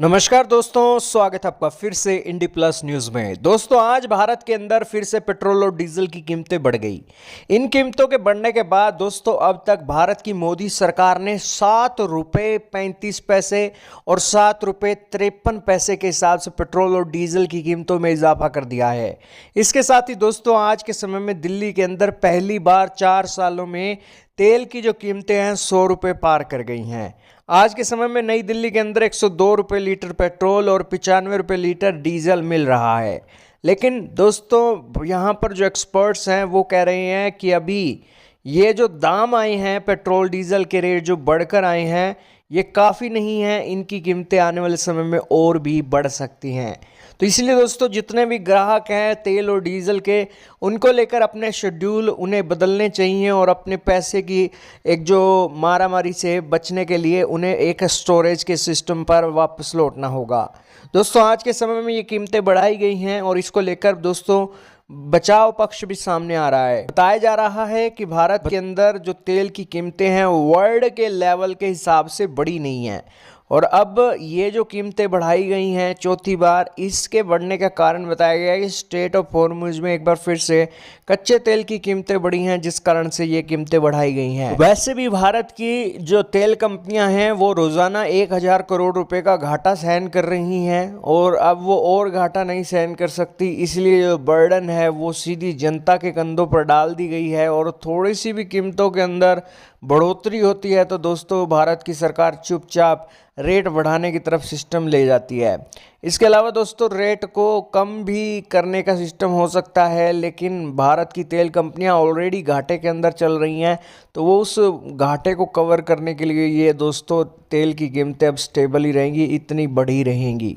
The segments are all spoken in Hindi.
नमस्कार दोस्तों, स्वागत है आपका फिर से इंडी प्लस न्यूज़ में। दोस्तों, आज भारत के अंदर फिर से पेट्रोल और डीजल की कीमतें बढ़ गई। इन कीमतों के बढ़ने के बाद दोस्तों अब तक भारत की मोदी सरकार ने ₹7.35 और ₹7.53 के हिसाब से पेट्रोल और डीजल की कीमतों में इजाफा कर दिया है। इसके साथ ही दोस्तों आज के समय में दिल्ली के अंदर पहली बार 4 सालों में तेल की जो कीमतें हैं ₹100 पार कर गई हैं। आज के समय में नई दिल्ली के अंदर ₹102 लीटर पेट्रोल और ₹95 लीटर डीजल मिल रहा है। लेकिन दोस्तों यहाँ पर जो एक्सपर्ट्स हैं वो कह रहे हैं कि अभी ये जो दाम आए हैं, पेट्रोल डीजल के रेट जो बढ़कर आए हैं, ये काफ़ी नहीं है। इनकी कीमतें आने वाले समय में और भी बढ़ सकती हैं। तो इसलिए दोस्तों जितने भी ग्राहक हैं तेल और डीजल के, उनको लेकर अपने शेड्यूल उन्हें बदलने चाहिए और अपने पैसे की एक जो मारामारी से बचने के लिए उन्हें एक स्टोरेज के सिस्टम पर वापस लौटना होगा। दोस्तों आज के समय में ये कीमतें बढ़ाई गई हैं और इसको लेकर दोस्तों बचाव पक्ष भी सामने आ रहा है। बताया जा रहा है कि भारत के अंदर जो तेल की कीमतें हैं वर्ल्ड के लेवल के हिसाब से बढ़ी नहीं हैं और अब ये जो कीमतें बढ़ाई गई हैं चौथी बार, इसके बढ़ने का कारण बताया गया है कि स्ट्रेट ऑफ हॉर्मुज में एक बार फिर से कच्चे तेल की कीमतें बढ़ी हैं, जिस कारण से ये कीमतें बढ़ाई गई हैं। वैसे भी भारत की जो तेल कंपनियां हैं वो रोज़ाना 1,000 करोड़ रुपए का घाटा सहन कर रही हैं और अब वो और घाटा नहीं सहन कर सकती, इसलिए जो बर्डन है वो सीधी जनता के कंधों पर डाल दी गई है। और थोड़ी सी भी कीमतों के अंदर बढ़ोतरी होती है तो दोस्तों भारत की सरकार चुपचाप रेट बढ़ाने की तरफ सिस्टम ले जाती है। इसके अलावा दोस्तों रेट को कम भी करने का सिस्टम हो सकता है, लेकिन भारत की तेल कंपनियां ऑलरेडी घाटे के अंदर चल रही हैं तो वो उस घाटे को कवर करने के लिए ये दोस्तों तेल की कीमतें अब स्टेबल ही रहेंगी, इतनी बढ़ी रहेंगी।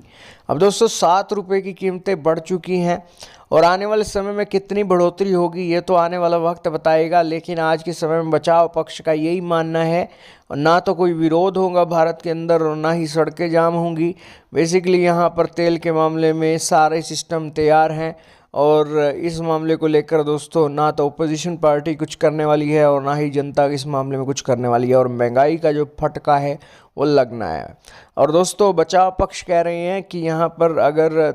अब दोस्तों ₹7 की कीमतें बढ़ चुकी हैं और आने वाले समय में कितनी बढ़ोतरी होगी ये तो आने वाला वक्त बताएगा। लेकिन आज के समय में बचाव पक्ष का यही मानना है, और ना तो कोई विरोध होगा भारत के अंदर और ना ही सड़कें जाम होंगी। बेसिकली यहाँ पर तेल के मामले में सारे सिस्टम तैयार हैं और इस मामले को लेकर दोस्तों ना तो ओपोजिशन पार्टी कुछ करने वाली है और ना ही जनता इस मामले में कुछ करने वाली है और महंगाई का जो फटका है वो लगना है। और दोस्तों बचाव पक्ष कह रहे हैं कि यहाँ पर अगर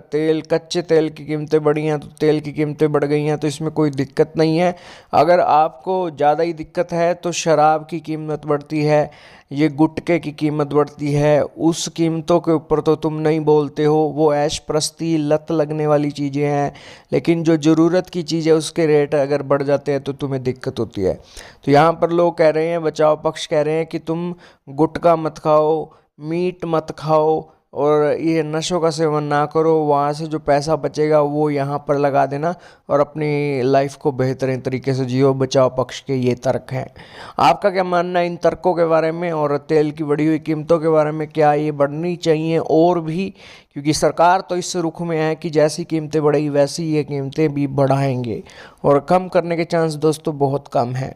कच्चे तेल की कीमतें बढ़ी हैं तो तेल की कीमतें बढ़ गई हैं तो इसमें कोई दिक्कत नहीं है। अगर आपको ज़्यादा ही दिक्कत है तो शराब की कीमत बढ़ती है, ये गुटखे की कीमत बढ़ती है, उस कीमतों के ऊपर तो तुम नहीं बोलते हो, वो ऐश प्रस्ती लत लगने वाली चीज़ें हैं। लेकिन जो ज़रूरत की चीज़ है उसके रेट अगर बढ़ जाते हैं तो तुम्हें दिक्कत होती है। तो यहाँ पर लोग कह रहे हैं, बचाव पक्ष कह रहे हैं कि तुम गुटखा मत खाओ, मीट मत खाओ और ये नशों का सेवन ना करो। वहाँ से जो पैसा बचेगा वो यहाँ पर लगा देना और अपनी लाइफ को बेहतरीन तरीके से जियो। बचाव पक्ष के ये तर्क हैं। आपका क्या मानना है इन तर्कों के बारे में और तेल की बढ़ी हुई कीमतों के बारे में? क्या ये बढ़नी चाहिए और भी? क्योंकि सरकार तो इस रुख में है कि जैसी कीमतें बढ़ेगी वैसी ये कीमतें भी बढ़ाएंगे और कम करने के चांस दोस्तों बहुत कम हैं।